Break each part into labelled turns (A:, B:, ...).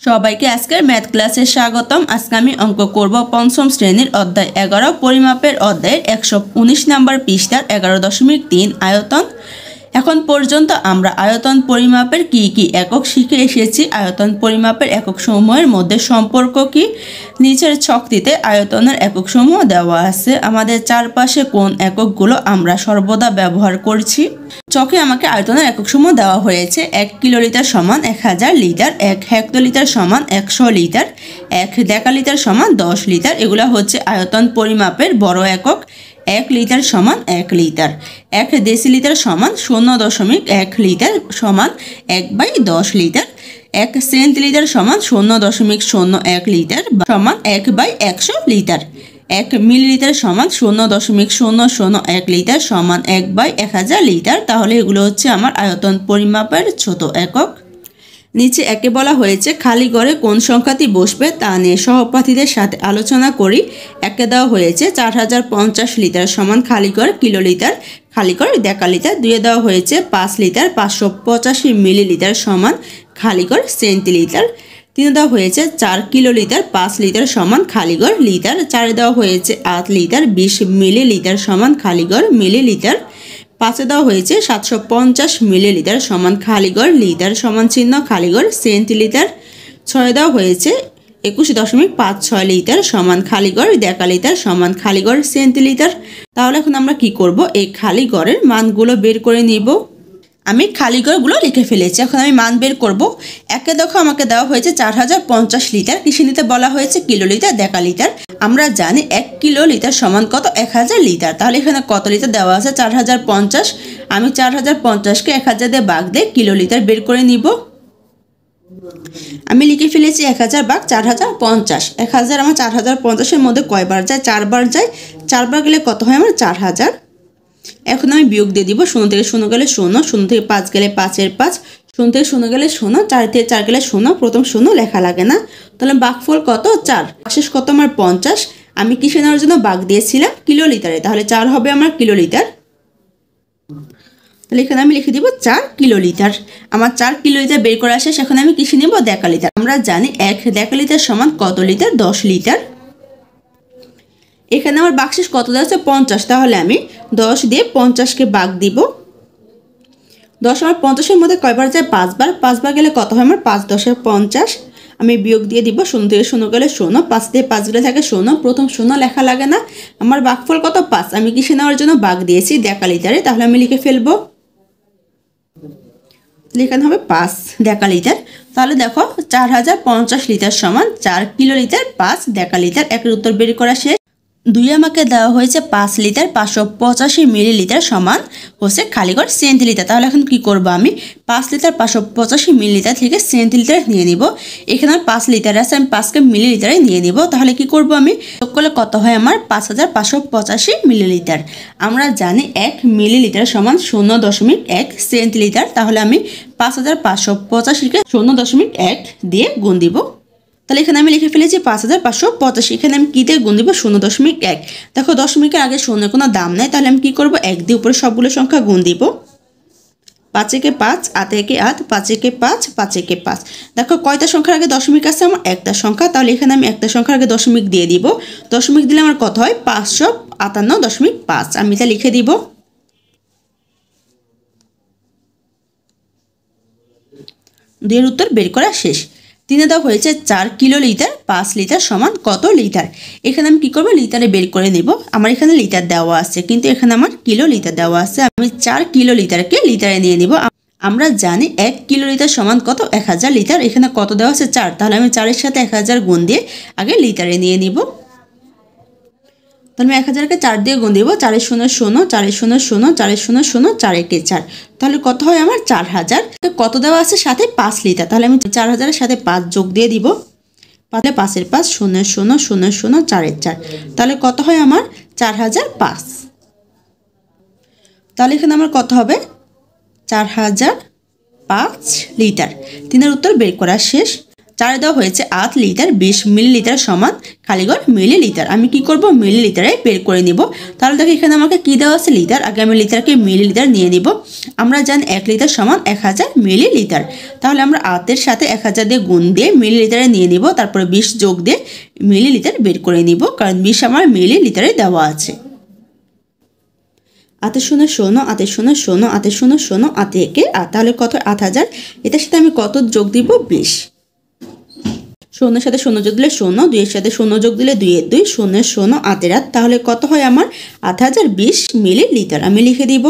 A: সবাইকে আজকের ম্যাথ ক্লাসে স্বাগতম। আজকে আমি অঙ্ক করব পঞ্চম শ্রেণীর অধ্যায় 11 পরিমাপের অধ্যায়ের 119 নম্বর পৃষ্ঠার 11.3 আয়তন। এখন পর্যন্ত আমরা আয়তন পরিমাপের কি কি একক শিখে এসেছি। আয়তন পরিমাপের একক সমূহের মধ্যে সম্পর্ক কি, নিচের ছকটিতে আয়তনের একক সমূহ দেওয়া আছে। আমাদের চারপাশে কোন এককগুলো আমরা সর্বদা ব্যবহার করছি। চকে আমাকে আয়তনের একক সমূহ দেওয়া হয়েছে। 1 কিলোলিটার সমান 1000 লিটার, 1 হেক্টোলিটার সমান 100 লিটার, 1 ডেকালিটার সমান 10 লিটার। এগুলো হচ্ছে আয়তন পরিমাপের বড় একক। 1 লিটার সমান 1 লিটার, 1 ডেসিলিটার সমান 0.1 লিটার সমান 1/10 লিটার, 1 সেন্টিলিটার সমান 0.01 লিটার সমান 1/100 লিটার, 1 মিলিলিটার সমান 0.001 লিটার সমান 1/1000 লিটার। তাহলে এগুলো হচ্ছে আমার আয়তন পরিমাপের ছোট একক। নিচে একে বলা হয়েছে খালি ঘরে কোন সংখ্যাটি বসবে তা নিয়ে সহপাঠীদের সাথে আলোচনা করি। একে দেওয়া হয়েছে 4050 লিটার সমান খালি ঘর কিলোলিটার, খালি ঘর ডেকালিটার। 2 দেওয়া হয়েছে 5 লিটার 585 মিলিলিটার সমান খালি ঘর সেন্টিলিটার। 3 দেওয়া হয়েছে 4 কিলোলিটার 5 লিটার সমান খালি ঘর লিটার। 4 দেওয়া হয়েছে 8 লিটার 20 মিলিলিটার সমান খালি ঘর মিলিলিটার। 5 দেওয়া হয়েছে 750 মিলিলিটার সমান খালিঘর লিটার সমান চিহ্ন খালিঘর সেন্টিলিটার। 6 দেওয়া হয়েছে 21.56 লিটার সমান খালিঘর ডেকালিটার সমান খালিঘর সেন্টিলিটার। তাহলে এখন আমরা কি করব, এই খালিঘরের মানগুলো বের করে নিব। আমি খালিঘরগুলো লিখে ফেলেছি, এখন আমি মান বের করব। একে দেখো আমাকে দেওয়া হয়েছে 4050 লিটার, কৃষি নিতে বলা হয়েছে কিলোলিটার ডেকালিটার। আমরা জানি 1 কিলোলিটার সমান কত 1000 লিটার। তাহলে এখানে কত লিটার দেওয়া আছে 4050। আমি 4050কে 1000 দিয়ে ভাগ দিয়ে কিলোলিটার বের করে নিব। আমি লিখে ফেলেছি 1000 ভাগ 4050। 1000 আমার 4050-এর মধ্যে কয়বার যায়, 4 বার যায়। 4 বার গেলে কত হয় আমার 4000। এখন আমি বিয়োগ দিয়ে দিব। 0 থেকে 0 গেলে 0, 0 থেকে 5 গেলে 5-এর 5, 0 থেকে 0 গেলে 0, 4 থেকে 4 গেলে 0। প্রথম 0 লেখা লাগে না, তাহলে ভাগফল কত 4। শেষ কত আমার 50। আমি কিসে নেওয়ার জন্য ভাগ দিয়েছিলাম কিলোলিটারে, তাহলে 4 হবে আমার কিলোলিটার। তাহলে এখানে আমি লিখে দিব 4 কিলোলিটার। আমার 4 কিলোলিটার বের করা শেষ। এখন আমি কিসে নিব ডেকালিটার। আমরা জানি 1 ডেকালিটার সমান কত লিটার 10 লিটার। এখানে আমার বাক্সেস কত দেওয়া আছে 50, তাহলে আমি 10 দিয়ে 50কে ভাগ দিব। 10 আমার 50-এর মধ্যে কয়বার যায় 5 বার। 5 বার গেলে কত হয় আমার 5 10 50। আমি বিয়োগ দিয়ে দিব। 0 থেকে 0 গেলে 0, 5 থেকে 5 গেলে থাকে 0। প্রথম 0 লেখা লাগে না। আমার ভাগফল কত 5। আমি কিসে নেওয়ার জন্য ভাগ দিয়েছি ডেকালিটারে, তাহলে আমি লিখে ফেলবো। লেখানো হবে 5 ডেকালিটার। তাহলে দেখো 4050 লিটার সমান 4 কিলোলিটার 5 ডেকালিটার। একের উত্তর বের করা শেষ। 2 আমাকে দেওয়া হয়েছে 5 লিটার 585 মিলিলিটার সমান হচ্ছে খালিঘর সেন্টিলিটার। তাহলে এখন কি করব, আমি 5 লিটার 585 মিলিলিটার থেকে সেন্টিলিটার নিয়ে নিব। এখানে 5 লিটার আছে, আমি 5কে মিলিলিটারে নিয়ে নিব। তাহলে কি করব, আমি যোগ করলে কত হয় আমার 5585 মিলিলিটার। আমরা জানি 1 মিলিলিটার সমান 0.1 সেন্টিলিটার। তাহলে আমি 5585কে 0.1 দিয়ে গুণ দিব। তাহলে এখানে আমি লিখে ফেলেছি 5585। এখানে আমি কী দিয়ে গুণ দিব 0.1। দেখো দশমিকের আগে শূন্যের কোনো দাম নেই, তাহলে আমি কী করব 1 দিয়ে উপরে সবগুলো সংখ্যা গুণ দিব। 5 একে 5, 8 একে 8, 5 একে 5, 5 একে 5। দেখো কয়টা সংখ্যার আগে দশমিক আছে আমার একটা সংখ্যা, তাহলে এখানে আমি একটা সংখ্যার আগে দশমিক দিয়ে দিব। দশমিক দিলে আমার কত হয় 558.5। আমি এটা লিখে দিব। দুইয়ের উত্তর বের করা শেষ। 3 দেওয়া হয়েছে 4 কিলোলিটার 5 লিটার সমান কত লিটার। এখানে আমি কি করব লিটারে বের করে নেব। আমার এখানে লিটার দেওয়া আছে, কিন্তু এখানে আমার কিলোলিটার দেওয়া আছে। আমি 4 কিলোলিটারকে লিটারে নিয়ে নিব। আমরা জানি 1 কিলোলিটার সমান কত 1000 লিটার। এখানে কত দেওয়া আছে 4, তাহলে আমি 4-এর সাথে 1000 গুণ দিয়ে আগে লিটারে নিয়ে নিব। তাহলে আমি 1000কে 4 দিয়ে গুণ দিব। 4 এর 0 0, 4 এর 0 0, 4 এর 0 0, 4 একে 4। তাহলে কত হয় আমার 4000। কত দেওয়া আছে সাথে 5 লিটার, তাহলে আমি 4000-এর সাথে 5 যোগ দিয়ে দিব। 5-এর 5, 0 0 0 0, 4 এর 4। তাহলে কত হয় আমার 4005। তাহলে এখানে আমার কত হবে 4005 লিটার। 3-এর উত্তর বের করা শেষ। 4 দেওয়া হয়েছে 8 লিটার 20 মিলিলিটার সমান খালিঘর মিলিলিটার। আমি কি করব, মিলিলিটারে বের করে নিব। তাহলে দেখো এখানে আমাকে কি দেওয়া আছে, লিটার। আগে আমি লিটারকে মিলিলিটার নিয়ে নিব। আমরা জানি 1 লিটার সমান 1000 মিলিলিটার। তাহলে আমরা 8 এর সাথে 1000 দিয়ে গুণ দিয়ে মিলিলিটারে নিয়ে নিব, তারপরে 20 যোগ দিয়ে মিলিলিটার বের করে নিব, কারণ 20 আমার মিলিলিটারে দেওয়া আছে। 8 শূন্য শূন্য, 8 শূন্য শূন্য, 8 শূন্য শূন্য, 8 একে 8, তাহলে কত, 8000। এটার সাথে আমি কত যোগ দিব, 20। শূন্যের সাথে শূন্য যোগ দিলে শূন্য, 2 এর সাথে শূন্য যোগ দিলে 2 এর 2, শূন্যের শূন্য, 8 এর 8, তাহলে কত হয় আমার 8020 মিলিলিটার। আমি লিখে দিব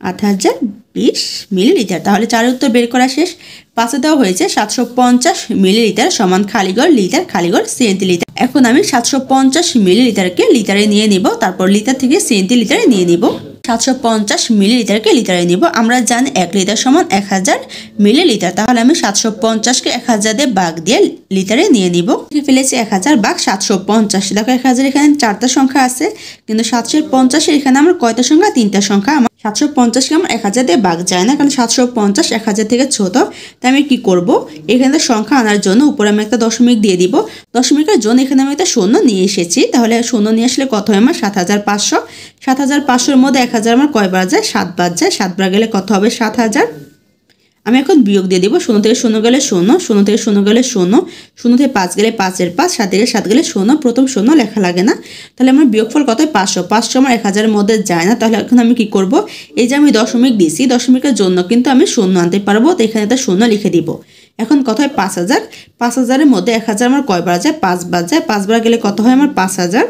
A: 8020 মিলিলিটার। তাহলে 4 উত্তর বের করা শেষ। 5 দেওয়া হয়েছে 750 মিলিলিটার সমান খালিঘর লিটার খালিঘর সেন্টিলিটার। এখন আমি 750 মিলিলিটারকে লিটারে নিয়ে নিব, তারপর লিটার থেকে সেন্টিলিটারে নিয়ে নিব। 750 মিলিলিটারকে লিটারে নিব। আমরা জানি 1 লিটার সমান 1000 মিলিলিটার। তাহলে আমি 750কে 1000 দিয়ে ভাগ দিয়ে লিটারে নিয়ে নিব। ফেলেছি 1000 ভাগ 750। দেখো 1000 এখানে 4টা সংখ্যা আছে, কিন্তু 750 এখানে আমার কয়টা সংখ্যা, 3টা সংখ্যা। আমার 750কে আমার 1000 দিয়ে ভাগ যায় না, কারণ 750 1000 থেকে ছোট। তাই আমি কি করব, এখানে সংখ্যা আনার জন্য উপরে আমি একটা দশমিক দিয়ে দিব। দশমিকের জন্য এখানে আমি একটা শূন্য নিয়ে এসেছি। তাহলে শূন্য নিয়ে আসলে কত হয় আমার 7500। 7500 এর মধ্যে 1000 আমার কয় বার যায়, 7 বার যায়। 7 বার গেলে কত হবে, 7000। আমি এখন বিয়োগ দিয়ে দিব। 0 থেকে 0 গেলে 0, 0 থেকে 0 গেলে 0, 0 থেকে 5 গেলে 5 এর 5, 7 থেকে 7 গেলে 0। প্রথম 0 লেখা লাগে না। তাহলে আমার বিয়োগফল কত হয়, 500। 500 আমার 1000 এর মধ্যে যায় না। তাহলে এখন আমি কি করব, এই যে আমি দশমিক দিছি, দশমিকের জন্য কিন্তু আমি শূন্য আনতে পারবো, তো এখানে একটা শূন্য লিখে দিব। এখন কত হয় 5000। 5000 এর মধ্যে 1000 আমার কয় বার যায়, 5 বার যায়। 5 বার গেলে কত হয় আমার 5000।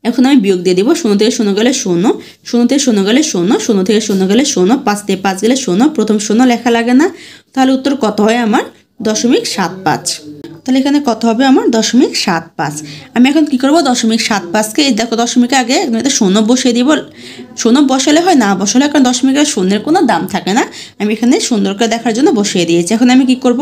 A: এখন আমি বিয়োগ দিয়ে দিব। 0 থেকে 0 গেলে 0, 0 থেকে 0 গেলে 0, 0 থেকে 0 গেলে 0, 5 থেকে 5 গেলে 0। প্রথম 0 লেখা লাগে না। তাহলে উত্তর কত হয় আমার 0.75। তাহলে এখানে কত হবে আমার 0.75। আমি এখন কি করব, 0.75কে এই দেখো দশমিকে আগে একটা শূন্য বসিয়ে দিব। শূন্য বসালে হয়, না বসালে, কারণ দশমিকের শূন্যের কোনো দাম থাকে না। আমি এখানে সুন্দর করে দেখার জন্য বসিয়ে দিয়েছি। এখন আমি কি করব,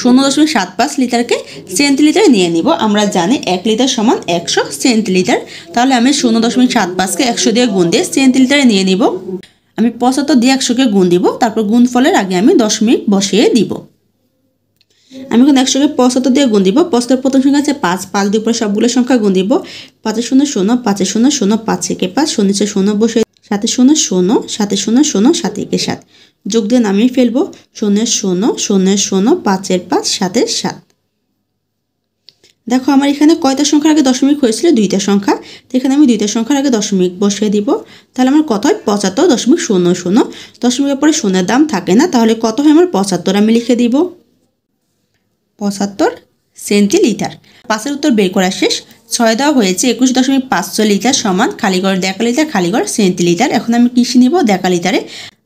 A: 0.75 লিটারকে সেন্টিলিটারে নিয়ে নিব। আমরা জানি 1 লিটার সমান 100 সেন্টিলিটার। তাহলে আমি 0.75কে 100 দিয়ে গুণ দিয়ে সেন্টিলিটারে নিয়ে নিব। আমি 75 দিয়ে 100কে গুণ দিব, তারপর গুণফলের আগে আমি দশমিক বসিয়ে দিব। আমি এখন 100কে 75 দিয়ে গুণ দিব। 75 প্রথম সংখ্যা আছে 5, 5 দিয়ে উপরে সবগুলো সংখ্যা গুণ দিব। 5 0 0, 5 0 0, 5 একে 5, 0 নিচে 0 বসে 7 0 0, 7 0 0, 7 একে 7। যোগ দিয়ে নামিয়ে ফেলবো। 0 0 0 0, 5 এর 5, 7 এর 7। দেখো আমার এখানে কয়টা সংখ্যার আগে দশমিক হয়েছিল, 2টা সংখ্যা। তো এখানে আমি 2টা সংখ্যার আগে দশমিক বসিয়ে দিব। তাহলে আমার কত হয় 75.00। দশমিকের পরে শূন্যের দাম থাকে না, তাহলে কত হয় আমার 75। আমি লিখে দিব 75 সেন্টিলিটার। 5-এর উত্তর বের করা শেষ। 6 দেওয়া হয়েছে 21.500 লিটার সমান খালিঘর ডেকালিটার খালিঘর সেন্টিলিটার। এখন আমি কিসে নিব, ডেকালিটারে।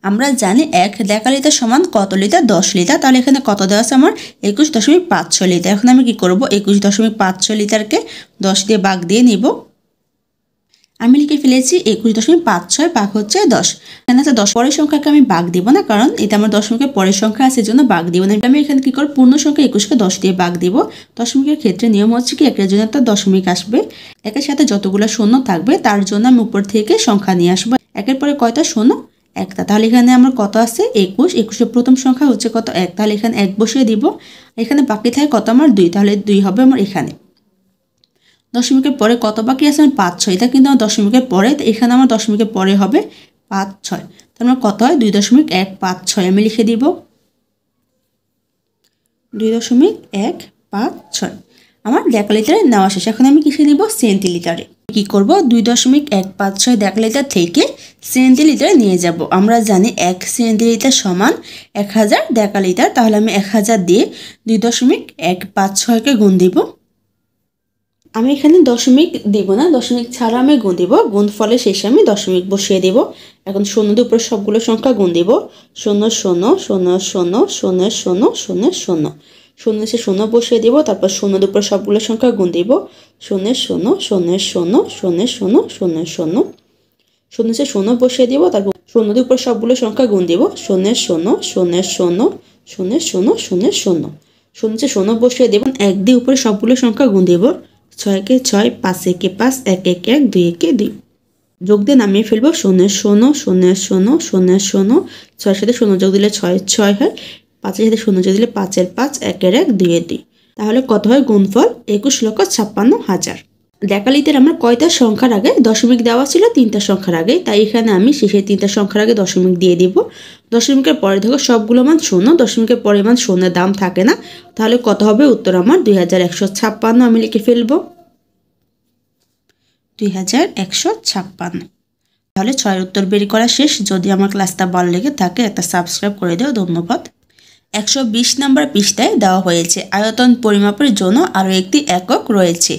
A: আমরা জানি 1 ডেকালিটার সমান কত লিটার, 10 লিটার। তাহলে এখানে কত দেওয়া আছে আমার 21.500 লিটার। এখন আমি কি করব, 21.500 লিটারকে 10 দিয়ে ভাগ দিয়ে নিব। আমি লিখে ফেলেছি 21.56 ভাগ হচ্ছে 10। এখানে আছে 10, পরের সংখ্যাকে আমি ভাগ দিব না, কারণ এটা আমার দশমিকের পরের সংখ্যা আছে, এজন্য ভাগ দিব না। আমি এখানে কি করব, পূর্ণ সংখ্যা 21কে 10 দিয়ে ভাগ দিব। দশমিকের ক্ষেত্রে নিয়ম হচ্ছে কি, একের জন্য একটা দশমিক আসবে, একের সাথে যতগুলো শূন্য থাকবে তার জন্য আমি উপর থেকে সংখ্যা নিয়ে আসবো। একের পরে কয়টা শূন্য, একটা। তাহলে এখানে আমার কত আছে 21, 21-এর প্রথম সংখ্যা হচ্ছে কত 1, তাহলে এখানে 1 বসিয়ে দিব। এখানে বাকি থাকে কত আমার 2, তাহলে 2 হবে আমার এখানে। দশমিকের পরে কত বাকি আছে আমার 5 6, এটা কিন্তু আমার দশমিকের পরে, এখানে আমার দশমিকের পরে হবে 5 6। তার মানে কত হয় 2.156। আমি লিখে দিব 2.156। আমার ডেকালিটারে নেওয়া শেষ। এখন আমি কিসে নিব, সেন্টিলিটারে। কি করব, 2.156 ডেকালিটার থেকে সেন্টিলিটারে নিয়ে যাব। আমরা জানি 1 সেন্টিলিটার সমান 1000 ডেকালিটার। তাহলে আমি 1000 দিয়ে 2.156কে গুণ দিব। আমি এখানে দশমিক দেব না, দশমিক ছাড়া আমি গুণ দিব। গুণফলের শেষে আমি দশমিক বসিয়ে দেব। এখন 0 দিয়ে উপরে সবগুলো সংখ্যা গুণ দিব। 0 0 0 0 0 0 0 0, 0 নিচে 0 বসিয়ে দিব। তারপর 0 দিয়ে উপরে সবগুলো সংখ্যা গুণ দিব। 0 0 0 0 0 0 0 0, 0 নিচে 0 বসিয়ে দিব। তারপর 0 দিয়ে উপরে সবগুলো সংখ্যা গুণ দিব। 0 0 0 0 0 0 0 0, 0 নিচে 0 বসিয়ে দেব। 1 দিয়ে উপরে সবগুলো সংখ্যা গুণ দিব। 6 একে 6, 5 একে 5, 1 একে 1, 2 একে 2। যোগ দিয়ে নামিয়ে ফেলবো। 0 0 0 0 0 0, 6 এর সাথে 0 যোগ দিলে 6 6 হয়। 5-এর সাথে 0 যোগ দিলে 5-এর 5, 1-এর 1, 2-এর 2। তাহলে কত হয়? গুণফল 21,56,000। ডেকালিটার আমার কয়টা সংখ্যার আগে দশমিক দেওয়া ছিল? 3টা সংখ্যার আগে, তাই এখানে আমি শেষে 3টা সংখ্যার আগে দশমিক দিয়ে দিব। দশমিকের পরে দেখো সবগুলো মান 0, দশমিকের পরে মান 0 দাম থাকে না। তাহলে কত হবে? উত্তর আমার 2156 আমি লিখে ফেলবো 2156। তাহলে 6-এর উত্তর বের করা শেষ। যদি আমার ক্লাসটা ভালো লেগে থাকে একটা সাবস্ক্রাইব করে দিও, ধন্যবাদ। 120 নম্বর পৃষ্ঠায় দেওয়া হয়েছে আয়তন পরিমাপের জন্য আরও একটি একক রয়েছে।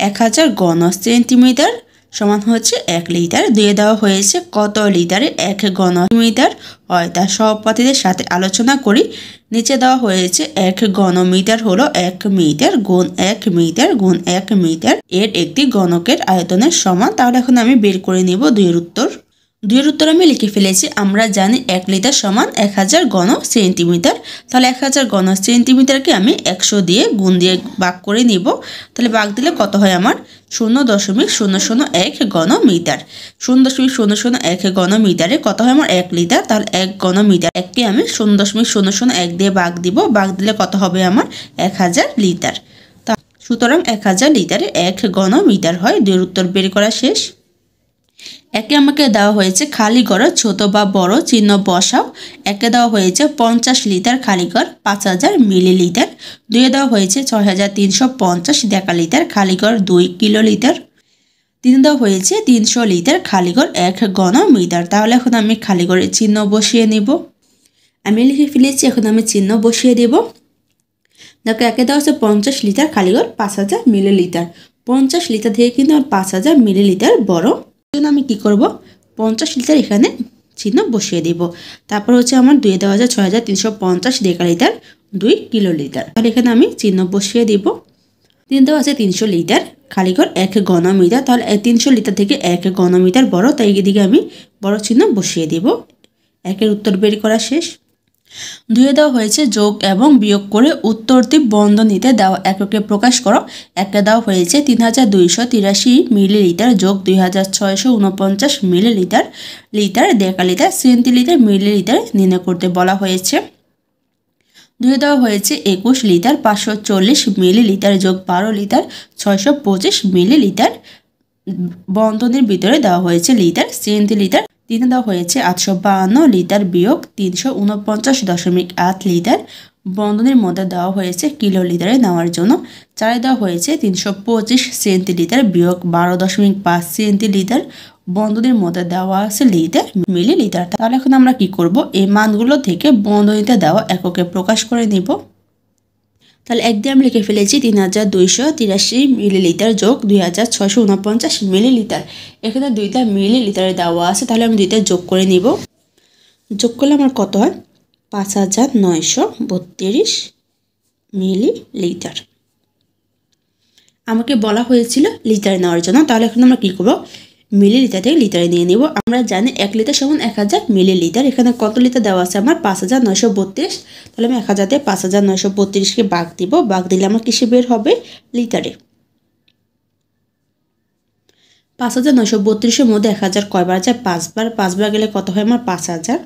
A: 1000 ঘন সেন্টিমিটার সমান হচ্ছে 1 লিটার দিয়ে দেওয়া হয়েছে কত লিটারে 1 ঘন মিটার হয় তা সহপাঠীদের সাথে আলোচনা করি। নিচে দেওয়া হয়েছে 1 ঘন মিটার হলো 1 মিটার গুণ 1 মিটার গুণ 1 মিটার এর একটি ঘনকের আয়তনের সমান। তাহলে এখন আমি বের করে নিব 2-এর উত্তর। 2-এর উত্তর আমি লিখে ফেলেছি। আমরা জানি 1 লিটার সমান 1000 ঘন সেন্টিমিটার। তাহলে 1000 ঘন সেন্টিমিটারকে আমি 100 দিয়ে গুণ দিয়ে ভাগ করে নিব। তাহলে ভাগ দিলে কত হয় আমার? 0.001 ঘন মিটার। 0.001 ঘন মিটারে কত হয় আমার? 1 লিটার। তাহলে 1 ঘন মিটার এককে আমি 0.001 দিয়ে ভাগ দিব। ভাগ দিলে কত হবে আমার? 1000 লিটার। সুতরাং 1000 লিটারে 1 ঘন মিটার হয়। 2-এর উত্তর বের করা শেষ। একে আমাকে দেওয়া হয়েছে খালি ঘরে ছোট বা বড় চিহ্ন বসাও। একে দেওয়া হয়েছে 50 লিটার খালি ঘর 5000 মিলিলিটার। 2-এ দেওয়া হয়েছে 6350 ডেকালিটার খালি ঘর 2 কিলোলিটার। 3-এ দেওয়া হয়েছে 300 লিটার খালি ঘর 1 ঘন মিটার। তাহলে এখন আমি খালি ঘরের চিহ্ন বসিয়ে নিব। আমি লিখে ফেলেছি, এখন আমি চিহ্ন বসিয়ে দেব। দেখো একে দেওয়া হচ্ছে 50 লিটার খালি ঘর 5000 মিলিলিটার। 50 লিটার থেকে কিন্তু আমার 5000 মিলিলিটার বড়। জন্য আমি কি করব? 50 লিটার এখানে চিহ্ন বসিয়ে দেব। তারপর হচ্ছে আমার 2-এ দেওয়া আছে 6350 ডেকালিটার 2 কিলোলিটার। তাহলে এখানে আমি চিহ্ন বসিয়ে দেব। 3 দেওয়া আছে 300 লিটার খালি ঘর 1 ঘন মিটার। তাহলে 300 লিটার থেকে 1 ঘন মিটার বড়, তাই এদিকে আমি বড় চিহ্ন বসিয়ে দেব। 1-এর উত্তর বের করা শেষ। 2-এ দেওয়া হয়েছে যোগ এবং বিয়োগ করে উত্তরটি বন্ধনীতে দেওয়া এককে প্রকাশ করো। একে দেওয়া হয়েছে 3283 মিলিলিটার যোগ 2649 millilitre litre decalitre centilitre millilitre নির্ণয় করতে বলা হয়েছে। 2-এ দেওয়া হয়েছে 21 লিটার 540 মিলিলিটার যোগ 12 লিটার 625 মিলিলিটার বন্ধনীর ভিতরে দেওয়া হয়েছে লিটার সেন্টিলিটার। 3-এ দেওয়া হয়েছে 852 লিটার বিয়োগ 349.8 লিটার বন্ধনীর মধ্যে দেওয়া হয়েছে কিলোলিটারে নেওয়ার জন্য। 4-এ দেওয়া হয়েছে 325 সেন্টিলিটার বিয়োগ 12.5 সেন্টিলিটার বন্ধনীর মধ্যে দেওয়া আছে লিটার মিলিলিটার। তাহলে এখন আমরা কি করব? এই মানগুলো থেকে বন্ধনীতে দেওয়া এককে প্রকাশ করে নিব। তাহলে একদিন আমি লিখে ফেলেছি 3283 মিলিলিটার যোগ 2649 মিলিলিটার। এখানে 2টা মিলিলিটারে দেওয়া আছে, তাহলে আমি 2টা যোগ করে নিব। যোগ করলে আমার কত হয়? 5932 মিলিলিটার। আমাকে বলা হয়েছিল লিটারে নেওয়ার জন্য, তাহলে এখন আমরা কি করব? মিলিলিটার থেকে লিটারে নিয়ে নিব। আমরা জানি 1 লিটার সমান 1000 মিলিলিটার। এখানে কত লিটার দেওয়া আছে আমার? 5932। তাহলে আমি 1000 থেকে 5932কে ভাগ দিব। ভাগ দিলে আমার কিসে বের হবে? লিটারে। 5932-এর মধ্যে 1000 কয়বার যায়? 5 বার। 5 বার গেলে কত হয় আমার? 5000।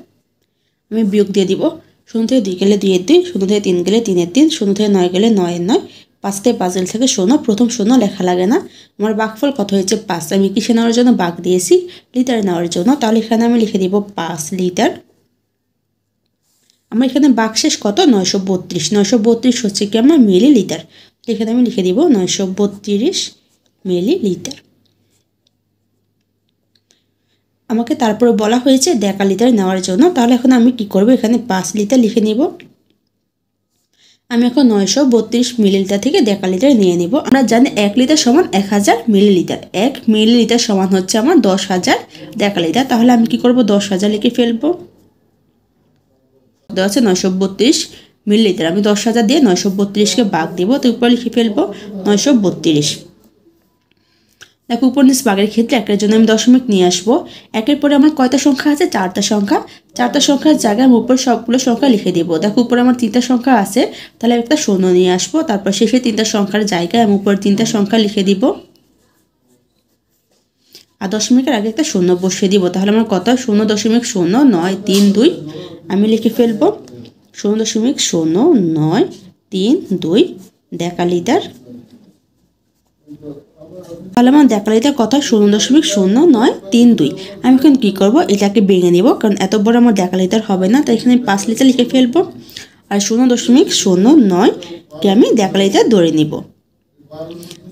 A: আমি বিয়োগ দিয়ে দিব। 0 থেকে 2 গেলে 2-এর 2, 0 থেকে 3 গেলে 3-এর 3, 0 থেকে 9 গেলে 9-এর 9, 5 থেকে 5 গেলে থেকে 0। প্রথম 0 লেখা লাগে না। আমার ভাগফল কত হয়েছে? 5। আমি কিসে নেওয়ার জন্য ভাগ দিয়েছি? লিটারে নেওয়ার জন্য। তাহলে এখানে আমি লিখে দিব 5 লিটার। আমার এখানে ভাগশেষ কত? 932। 932 হচ্ছে কি আমার মিলিলিটার। এখানে আমি লিখে দিব 932 মিলিলিটার। আমাকে তারপরে বলা হয়েছে ডেকালিটার নেওয়ার জন্য। তাহলে এখন আমি কি করব? এখানে 5 লিটার লিখে নিব। আমি এখন 932 মিলিলিটার থেকে ডেকালিটার নিয়ে নিব। আমরা জানি 1 লিটার সমান 1000 মিলিলিটার। 1 মিলিলিটার সমান হচ্ছে আমার 10,000 ডেকালিটার। তাহলে আমি কি করব? 10,000 লিখে ফেলবো। দেওয়া আছে 932 মিলিলিটার। আমি 10,000 দিয়ে 932কে ভাগ দিব, তো উপরে লিখে ফেলবো 932। দেখো উপর নিচ ভাগের ক্ষেত্রে 1-এর জন্য আমি দশমিক নিয়ে আসবো। 1-এর পরে আমার কয়টা সংখ্যা আছে? 4টা সংখ্যা। 4টা সংখ্যার জায়গায় আমি উপরে সবগুলো সংখ্যা লিখে দেবো। দেখো উপরে আমার 3টা সংখ্যা আছে, তাহলে একটা 0 নিয়ে আসবো। তারপর শেষে 3টা সংখ্যার জায়গায় আমি উপরে 3টা সংখ্যা লিখে দিব আর দশমিকের আগে একটা 0 বসিয়ে দিব। তাহলে আমার কত? 0.09322 আমি লিখে ফেলবো। 0.00932 ডেকালিটার। তাহলে আমার ডেকালিটার কথা 0.00932। আমি এখন কী করবো, এটাকে ভেঙে নেব, কারণ এত বড় আমার ডেকালিটার হবে না, তাই এখানে 5 লিটার লিখে ফেলবো। আর 0.09কে আমি ডেকালিটার ধরে নিব।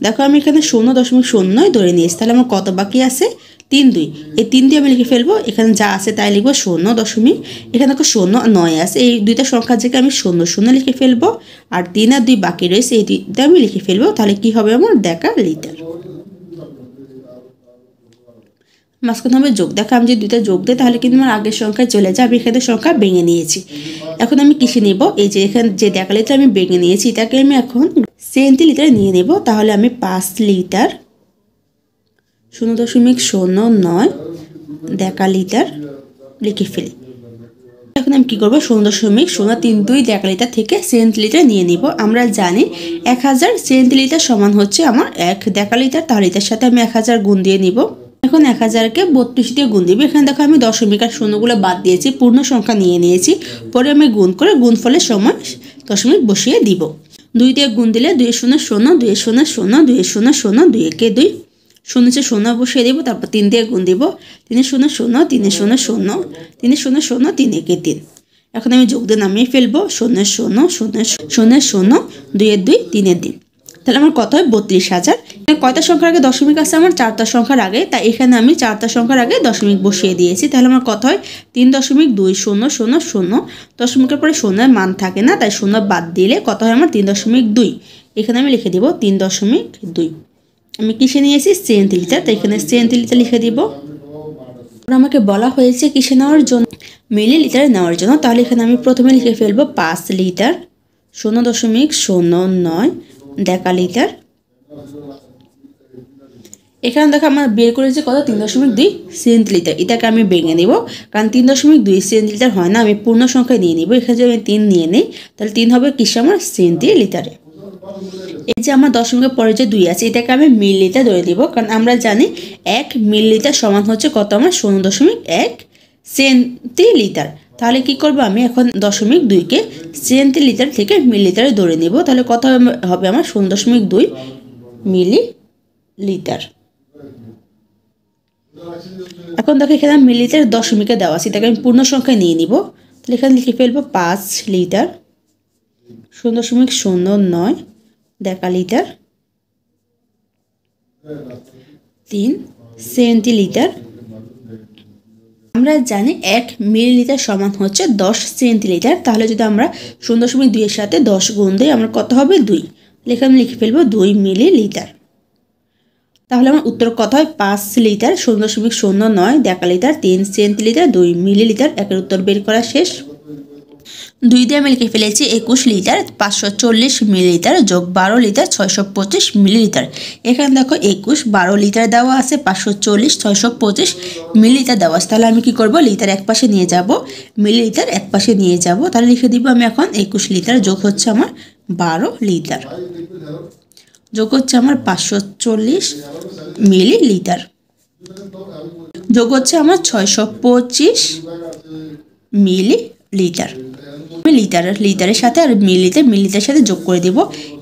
A: দেখো আমি এখানে 0.09 ধরে নিয়েছি, তাহলে আমার কত বাকি আছে, 32। এই 32 আমি লিখে ফেলবো, এখানে যা আছে তাই লিখবো 0. এখানে দেখো 0 9 আছে, এই দুইটা সংখ্যার জায়গায় আমি 0 লিখে ফেলবো, আর 3 আর 2 বাকি রয়েছে, এই দুইটা আমি লিখে ফেলবো। তাহলে কি হবে আমার ডেকালিটার। মাঝখানে হবে যোগ। দেখো আমি যদি দুইটা যোগ দিই তাহলে কিন্তু আমার আগের সংখ্যায় চলে যায়। আমি এখানে সংখ্যা ভেঙে নিয়েছি। এখন আমি কিসে নেব, এই যে এখানে যে ডেকালিটার আমি ভেঙে নিয়েছি এটাকে আমি এখন সেন্টিলিটারে নিয়ে নেব। তাহলে আমি 5 লিটার 0.09 ডেকালিটার লিখে ফেলি। এখন আমি কী করবো, 0.032 ডেকালিটার থেকে সেন্টিলিটার নিয়ে নিব। আমরা জানি 1000 সেন্টিলিটার সমান হচ্ছে আমার 1 ডেকালিটার। তাহলে এটার সাথে আমি 1000 গুণ দিয়ে নিব। এখন 1000কে 32 দিয়ে গুণ দিব। এখানে দেখো আমি দশমিক আর শূন্যগুলো বাদ দিয়েছি, পূর্ণ সংখ্যা নিয়ে নিয়েছি। পরে আমি গুণ করে গুণফলের সময় দশমিক বসিয়ে দিব। 2 দিয়ে গুণ দিলে 2 0 0 2 0 0 2 0 0 2 1 2 0 0 বসিয়ে দিব। তারপর 3 দিয়ে গুণ দিব, 3 0 0 3 0 0 3 0 0 3 1 3। এখন আমি যোগ দিয়ে নামিয়ে ফেলবো, 0 0 0 0 0 2 2 3 2। তাহলে আমার কত হয়, 32,000। কয়টা সংখ্যার আগে দশমিক আছে, আমার 4টা সংখ্যার আগে, তাই এখানে আমি 4টা সংখ্যার আগে দশমিক বসিয়ে দিয়েছি। তাহলে আমার কত হয়, 3.2000। দশমিকের পরে শূন্যের মান থাকে না, তাই শূন্য বাদ দিলে কত হয় আমার 3.2। এখানে আমি লিখে দিব 3.2। আমি কিসে নিয়েছি, সেন্টিলিটার, তাই এখানে সেন্টিলিটার লিখে দিব। আমাকে বলা হয়েছে কিসে নেওয়ার জন্য, মিলিলিটারে নেওয়ার জন্য। তাহলে এখানে আমি প্রথমে লিখে ফেলবো 5 লিটার 0.09 ডেকালিটার। এখানে দেখো আমার বের করেছে কত, 3.2 সেন্টিলিটার। এটাকে আমি ভেঙে নেব, কারণ 3.2 সেন্টিলিটার হয় না, আমি পূর্ণ সংখ্যায় নিয়ে নিব। এখানে যদি আমি 3 নিয়ে নিই তাহলে 3 হবে কিসে আমার, সেন্টিলিটারে। এই যে আমার দশমিকের পরে যে 2 আছে এটাকে আমি মিলিলিটার ধরে দিব, কারণ আমরা জানি 1 মিলিলিটার সমান হচ্ছে কত আমার, 0.1 সেন্টিলিটার। তাহলে কি করব, আমি এখন 0.2কে সেন্টিলিটার থেকে মিলিলিটারে ধরে নিব। তাহলে কত হবে আমার, 0.2 মিলিলিটার। এখন দেখো এখানে মিলিলিটার দশমিকে দেওয়া আছে, এটাকে আমি পূর্ণ সংখ্যায় নিয়ে নিব। তাহলে এখানে লিখে ফেলবো 5 লিটার 0.09 ডেকালিটার 3 সেন্টিলিটার। আমরা জানি 1 মিলিলিটার সমান হচ্ছে 10 সেন্টিলিটার। তাহলে যদি আমরা 0.2 এর সাথে 10 গুণ দিই আমার কত হবে, 2। এখানে লিখে ফেলবো 2 মিলিলিটার। তাহলে আমার উত্তর কত হয়, 5 লিটার 0.09 ডেকালিটার 3 সেন্টিলিটার 2 মিলিলিটার। একের উত্তর বের করা শেষ। 2 দিয়ে আমি লিখে ফেলেছি 21 লিটার 540 মিলিলিটার যোগ 12 লিটার 625 মিলিলিটার। এখানে দেখো 21 12 লিটার দেওয়া আছে, 540 625 মিলিলিটার দেওয়া আছে। তাহলে আমি কি করব, লিটার এক পাশে নিয়ে যাব, মিলিলিটার এক পাশে নিয়ে যাব। তাহলে লিখে দিব আমি এখন 21 লিটার যোগ হচ্ছে আমার 12 লিটার যোগ হচ্ছে আমার 540 মিলিলিটার যোগ হচ্ছে আমার 625 মিলিলিটার। আমি লিটারের সাথে আর মিলিলিটারের সাথে যোগ করে দেব।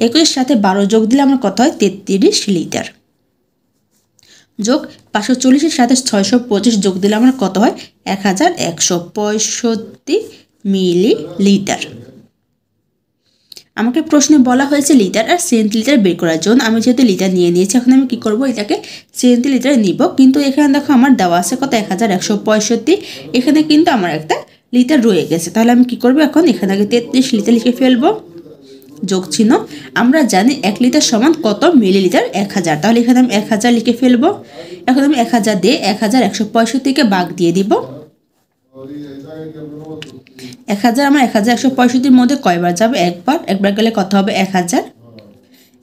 A: 21 সাথে 12 যোগ দিলে আমার কত হয়, 33 লিটার যোগ 540 সাথে 625 যোগ দিলে আমার কত হয়, 1165 মিলিলিটার। আমাকে প্রশ্নে বলা হয়েছে লিটার আর সেন্টিলিটার বের করার জন্য। আমি যেহেতু লিটার নিয়ে নিয়েছি, এখন আমি কি করব, এটাকে সেন্টিলিটারে নিব। কিন্তু এখানে দেখো আমার দেওয়া আছে কত, 1165। এখানে কিন্তু আমার একটা লিটার রয়ে গেছে। তাহলে আমি কি করব, এখন এখানে আগে 33 লিটার লিখে ফেলবো, যোগ চিহ্ন। আমরা জানি 1 লিটার সমান কত মিলিলিটার, 1000। তাহলে এখানে আমি 1000 লিখে ফেলবো। এখন আমি 1000 দিয়ে 1165কে ভাগ দিয়ে দিব। 1000 আমার 1165 মধ্যে কয়বার যাবে, একবার গেলে কত হবে, 1000।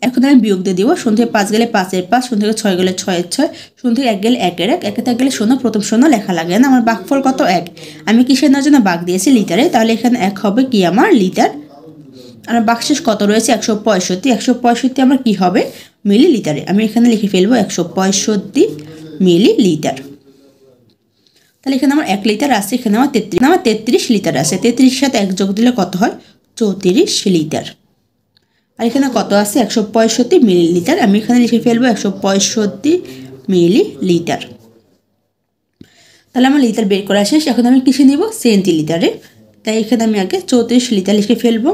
A: এখন আমি বিয়োগ দিয়ে দিব, 0 থেকে 5 গেলে 5 এর 5, 0 থেকে 6 গেলে 6 এর 6, 0 থেকে 1 গেলে 1 এর 1, 1 থেকে গেলে 0, প্রথম 0 লেখা লাগে না। আমার ভাগফল কত, 1। আমি কিসের জন্য ভাগ দিয়েছি, লিটারে। তাহলে এখানে 1 হবে কি আমার, লিটার। আমার বাক্সেস কত রয়েছে, 165। 165 আমার কি হবে, মিলিলিটারে। আমি এখানে লিখে ফেলবো 165 মিলিলিটার। তাহলে এখানে আমার 1 লিটার আছে, এখানে আমার 33 লিটার আছে। 33 সাথে 1 যোগ দিলে কত হয়? 34 লিটার। আর এখানে কত আছে? 165 মিলিলিটার। আমি এখানে লিখে ফেলবো 165 মিলিলিটার। তাহলে আমার লিটার বের করা শেষ। এখন আমি কিসে নিব? সেন্টিলিটারে। তাই এখানে আমি আগে 34 লিটার লিখে ফেলবো।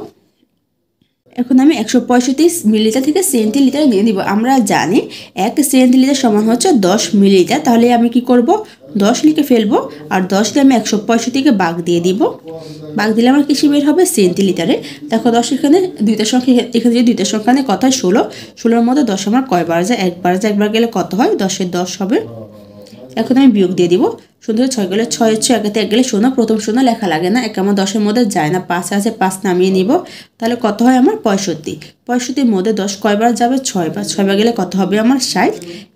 A: এখন আমি 165 মিলিলিটার থেকে সেন্টিলিটারে নিয়ে নিব। আমরা জানি 1 সেন্টিলিটার সমান হচ্ছে 10 মিলিলিটার। তাহলে আমি কি করব? 10 লিখে ফেলবো, আর 10 দিয়ে আমি 165কে ভাগ দিয়ে দিব। ভাগ দিলে আমার কিসে বের হবে? সেন্টিলিটারে। দেখো 10 এখানে দুইটা সংখ্যা, এখানে যদি দুইটা সংখ্যা নেই, কথা 16। 16-এর মধ্যে 10 আমার কয়বার যায়? একবার যায়। একবার গেলে কত হয়? 10-এর 10 হবে। এখন আমি বিয়োগ দিয়ে দিব। সুন্দর 6 গেলে 6 হচ্ছে, একেতে 1 গেলে 0। প্রথম 0 লেখা লাগে না, এক আমার 10-এর মধ্যে যায় না। 5 আছে, 5 নামিয়ে নিব। তাহলে কত হয় আমার? 65। 65-এর মধ্যে 10 কয়বার যাবে? 6 বার। 6 বার গেলে কত হবে আমার? 60।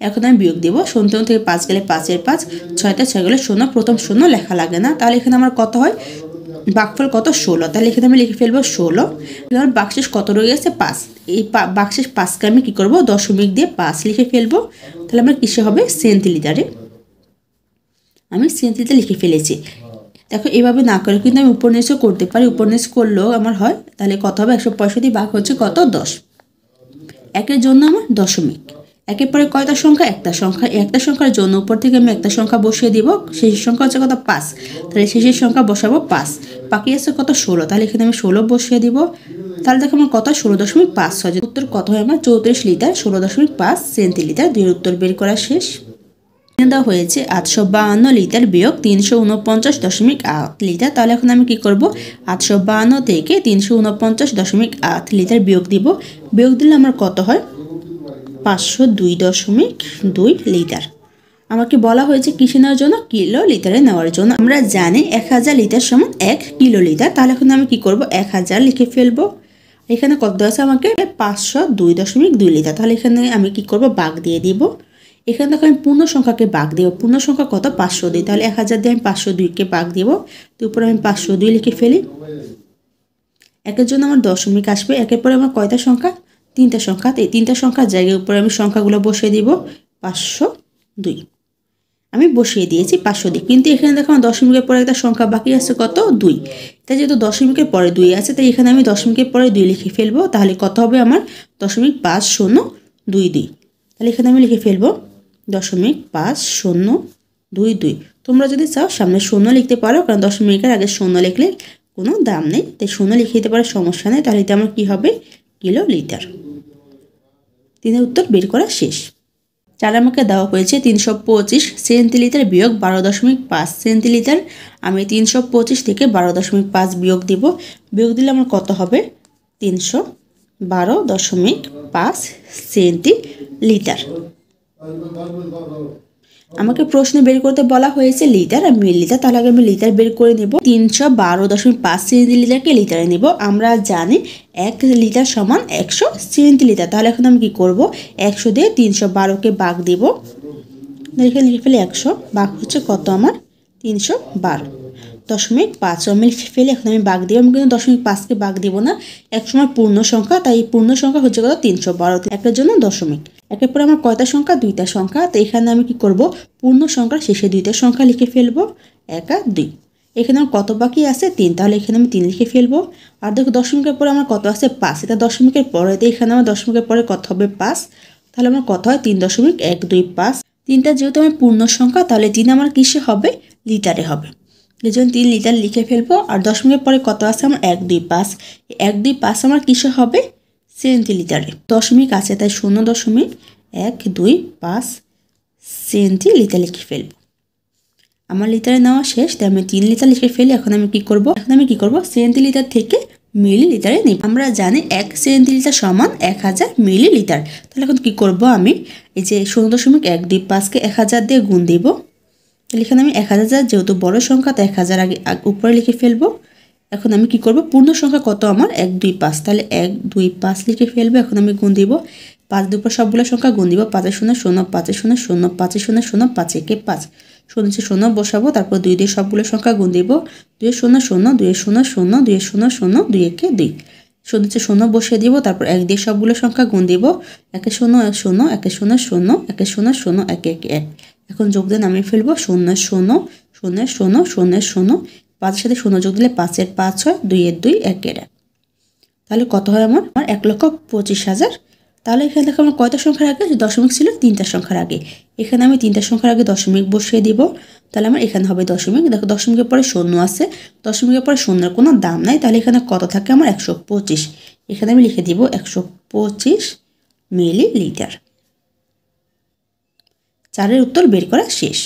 A: এখন আমি বিয়োগ দিব। 0 থেকে 5 গেলে 5-এর 5, 6-তে 6 গেলে 0। প্রথম 0 লেখা লাগে না। তাহলে এখানে আমার কত হয়? ভাগফল কত? 16। তাহলে এখানে আমি লিখে ফেলবো 16। আমার বাক্সেস কত রয়ে গেছে? 5। এই বাক্সেস 5কে আমি কি করব? দশমিক দিয়ে 5 লিখে ফেলবো। তাহলে আমার কিসে হবে? সেন্টিলিটারে। আমি সেন্টিলিটার লিখে ফেলেছি। দেখো এভাবে না করে কিন্তু আমি উপর নিচও করতে পারি। উপর নিচ করলেও আমার হয়। তাহলে কত হবে? 165 ভাগ হচ্ছে কত? 10। একের জন্য আমার দশমিক। একের পরে কয়টা সংখ্যা? একটা সংখ্যা। একটা সংখ্যার জন্য উপর থেকে আমি একটা সংখ্যা বসিয়ে দিব। শেষের সংখ্যা হচ্ছে কত? 5। তাহলে শেষের সংখ্যা বসাবো 5। বাকি আছে কত? 16। তাহলে এখানে আমি 16 বসিয়ে দিব। তাহলে দেখো আমার কত? 16.5 হয়। উত্তর কত হয় আমার? 34 লিটার 16.5 সেন্টিলিটার। দুইয়ের উত্তর বের করা শেষ। দেওয়া হয়েছে 852 লিটার বিয়োগ 349.8 লিটার। তাহলে এখন আমি কি করব? 852 থেকে 349.8 লিটার বিয়োগ দিব। বিয়োগ দিলে আমার কত হয়? 502.2 লিটার। আমাকে বলা হয়েছে কিসে নেওয়ার জন্য? কিলো লিটারে নেওয়ার জন্য। আমরা জানি 1000 লিটার সমান 1 কিলো লিটার। তাহলে এখন আমি কি করব? 1000 লিখে ফেলবো। এখানে কত আছে আমাকে? 502.2 লিটার। তাহলে এখানে আমি কি করব? ভাগ দিয়ে দিব। এখানে দেখো আমি পূর্ণ সংখ্যাকে ভাগ দিব। পূর্ণ সংখ্যা কত? 502। তাহলে 1000 দিয়ে আমি 502কে ভাগ দিব। তো উপরে আমি 502 লিখে ফেলি। একের জন্য আমার দশমিক আসবে। একের পরে আমার কয়টা সংখ্যা? 3টা সংখ্যা। এই 3টা সংখ্যার জায়গায় উপরে আমি সংখ্যাগুলো বসিয়ে দিব। 502 আমি বসিয়ে দিয়েছি 502। কিন্তু এখানে দেখো আমার দশমিকের পরে একটা সংখ্যা বাকি আছে কত? 2। তাই যেহেতু দশমিকের পরে 2 আছে, তাই এখানে আমি দশমিকের পরে 2 লিখে ফেলবো। তাহলে কত হবে আমার? 0.5022। তাহলে এখানে আমি লিখে ফেলবো 0.5022। তোমরা যদি চাও সামনে 0 লিখতে পারো, কারণ দশমিকের আগে 0 লিখলে কোনো দাম নেই। তাই 0 লিখে দিতে পারো, সমস্যা নেই। তাহলে এটা আমার কী হবে? Kilo litre. 3-এর উত্তর বের করা শেষ। 4 আমাকে দেওয়া হয়েছে 325 সেন্টিলিটার বিয়োগ 12.5 সেন্টিলিটার। আমি 325 থেকে 12.5 বিয়োগ দিব। বিয়োগ দিলে আমার কত হবে? 312.5 সেন্টিলিটার। আমাকে প্রশ্ন বের করতে বলা হয়েছে লিটার আর মিলিলিটার। তাহলে আগে আমি লিটার বের করে নেব। 312.5 সেন্টিলিটারকে লিটারে নেব। আমরা জানি 1 লিটার সমান 100 সেন্টিলিটার। তাহলে এখন আমি কি করব? 100 দিয়ে 312কে ভাগ দিব। এখানে লিখে ফেলি 100 ভাগ হচ্ছে কত আমার? 312.5 আমি লিখে ফেলি। এখন আমি ভাগ দিব। আমি কিন্তু 0.5কে ভাগ দিব না, এক সময় পূর্ণ সংখ্যা। তাই পূর্ণ সংখ্যা হচ্ছে কত? 312। একের জন্য দশমিক। একের পরে আমার কয়টা সংখ্যা? 2টা সংখ্যা। তো এখানে আমি কি করব? পূর্ণ সংখ্যার শেষে 2টা সংখ্যা লিখে ফেলবো। 1 আর 2। এখানে আমার কত বাকি আছে? 3। তাহলে এখানে আমি 3 লিখে ফেলবো। আর দেখো দশমিকের পরে আমার কত আছে? 5। এটা দশমিকের পরে। তো এখানে আমার দশমিকের পরে কত হবে? 5। তাহলে আমার কত হয়? 3.125। 3টা যেহেতু আমার পূর্ণ সংখ্যা, তাহলে 3 আমার কিসে হবে? লিটারে হবে। এই জন্য 3 লিটার লিখে ফেলবো। আর দশমিকের পরে কত আছে আমার? 125। 125 আমার কিসে হবে? সেন্টিলিটারে। দশমিক আছে তাই 0.125 সেন্টিলিটার লিখে ফেলবো। আমার লিটারে নেওয়া শেষ, তাই আমি 3 লিটার লিখে ফেলি। এখন আমি কি করব? সেন্টিলিটার থেকে মিলিলিটারে নিব। আমরা জানি 1 সেন্টিলিটার সমান 1000 মিলিলিটার। তাহলে এখন কি করব? আমি এই যে 0.125কে 1000 দিয়ে গুণ দিব। তাহলে এখানে আমি 1000, যেহেতু বড় সংখ্যা, তাই 1000 আগে উপরে লিখে ফেলবো। এখন আমি কি করব? পূর্ণ সংখ্যা কত আমার? 125। তাহলে 125 লিখে ফেলবো। এখন আমি গুণ দিব। 5 দুপুর সবগুলো সংখ্যা গুণ দিব। 5 0 0 5 0 0 5 0 0 5 1 5 0 0 বসাবো। তারপর 2 দিয়ে সবগুলো সংখ্যা গুণ দিব। 2 0 0 2 0 0 2 0 0 2 1 2 0 0 বসিয়ে দিব। তারপর 1 দিয়ে সবগুলো সংখ্যা গুণ দিব। 1 0 0 1 0 0 1 0 0 1 1 1। এখন যোগ দিয়ে নামিয়ে ফেলবো। 0 0 শূন্যের শূন্য শূন্যের শূন্য, 5-এর সাথে শূন্য যোগ দিলে 5-এর 5 হয়, 2-এর 2, 1-এর 1। তাহলে কত হয় আমার 1,25,000। তাহলে এখানে দেখো আমার কয়টা সংখ্যার আগে দশমিক ছিল, 3টা সংখ্যার আগে। এখানে আমি 3টা সংখ্যার আগে দশমিক বসিয়ে দিব। তাহলে আমার এখানে হবে দশমিক। দেখো দশমিকের পরে শূন্য আছে, দশমিকের পরে শূন্যের কোনো দাম নাই, তাহলে এখানে কত থাকে আমার 125। এখানে আমি লিখে দিব 125 মিলিলিটার। 4-এর উত্তর বের করা শেষ।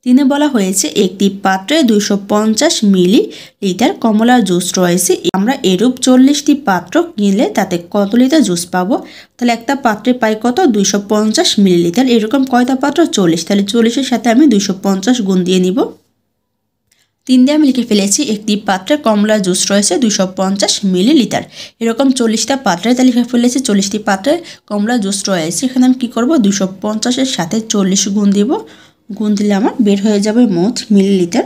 A: 3-এ বলা হয়েছে একটি পাত্রে 250 মিলিলিটার কমলার জুস রয়েছে। আমরা এরূপ 40টি পাত্র কিনলে তাতে কত লিটার জুস পাবো? তাহলে একটা পাত্রে পাই কত? 250 মিলিলিটার। এরকম কয়টা পাত্র? 40। তাহলে 40-এর সাথে আমি 250 গুণ দিয়ে নিব। 3 দিয়ে আমি লিখে ফেলেছি একটি পাত্রে কমলার জুস রয়েছে 250 মিলিলিটার। এরকম 40টা পাত্রে, তাহলে লিখে ফেলেছি 40টি পাত্রে কমলা জুস রয়েছে। এখানে আমি কী করব? 250-এর সাথে 40 গুণ দিব। গুণ দিলে আমার বের হয়ে যাবে মোট মিলিলিটার।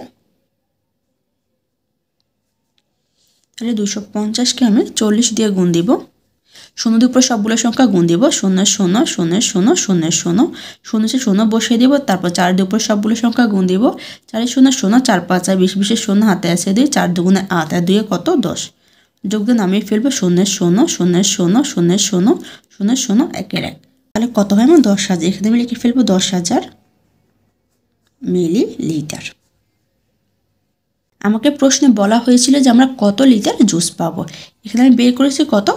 A: তাহলে 250-কে আমি 40 দিয়ে গুণ দিব। শূন্যের উপরে সবগুলো সংখ্যা গুণ দিব। 0 0 0 0 0 0 0 0 বসিয়ে দিব। তারপর 4-এর উপরে সবগুলো সংখ্যা গুণ দিব। 4 0 0 4 5 20 20 0 হাতে আছে 2, 4 2 8 আর 2 কত? 10। যোগ দিয়ে নামিয়ে ফেলবো 0 0 0 0 0 0 0 0 1-এর 1। তাহলে কত হয় আমার 10,000। এখানে আমি লিখে ফেলবো 10,000 মিলিলিটার। আমাকে প্রশ্নে বলা হয়েছিল যে আমরা কত লিটার জুস পাবো। এখানে আমি বের করেছি কত?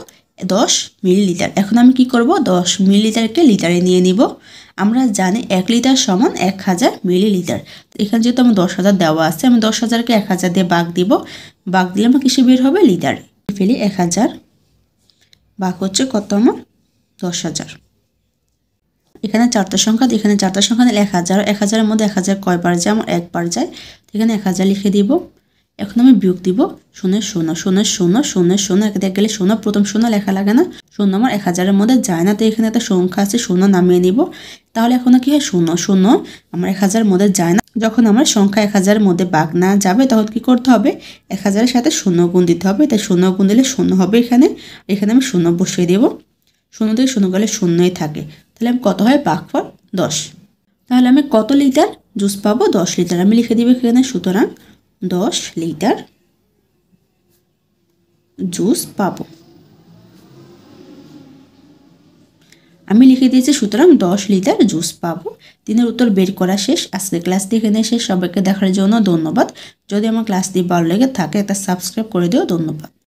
A: 10 মিলিলিটার। এখন আমি কি করব? 10 মিলিলিটারকে লিটারে নিয়ে নিব। আমরা জানি 1 লিটার সমান 1000 মিলিলিটার। এখানে যেহেতু আমার 10,000 দেওয়া আছে, আমি 10,000-কে 1000 দিয়ে ভাগ দিব। ভাগ দিলে আমার কিসে বের হবে? লিটারে। ফেলি 1000 ভাগ হচ্ছে কত আমার? 10,000। এখানে 4টা সংখ্যা, এখানে 4টা সংখ্যা দিলে 1000। 1000-এর মধ্যে 1000 কয়বার যায়? আমার একবার যায়। এখানে 1000 লিখে দিব। এখন আমি বিয়োগ দিব 0 0 0 0 0 0 এক গেলে 0, প্রথম 0 লেখা লাগে না। 0 আমার 1000-এর মধ্যে যায় না, তো এখানে একটা সংখ্যা আছে 0 নামিয়ে নিব। তাহলে এখন কি হয়? 0 0 আমার 1000-এর মধ্যে যায় না। যখন আমার সংখ্যা 1000-এর মধ্যে ভাগ না যাবে তখন কি করতে হবে? 1000-এর সাথে 0 গুণ দিতে হবে। তাই 0 গুণ দিলে 0 হবে এখানে। এখানে আমি 0 বসিয়ে দেব। 0 থেকে 0 গেলে 0ই থাকে। তাহলে আমি কত হয়? ভাগফল 10। তাহলে আমি কত লিটার জুস পাবো? 10 লিটার। আমি লিখে দিব এখানে, সুতরাং 10 লিটার জুস পাবো। আমি লিখে দিয়েছি সুতরাং 10 লিটার জুস পাবো। 3-এর উত্তর বের করা শেষ। আজকে ক্লাসটি এখানে শেষ। সবাইকে দেখার জন্য ধন্যবাদ। যদি আমার ক্লাসটি ভালো লেগে থাকে একটা সাবস্ক্রাইব করে দিও। ধন্যবাদ।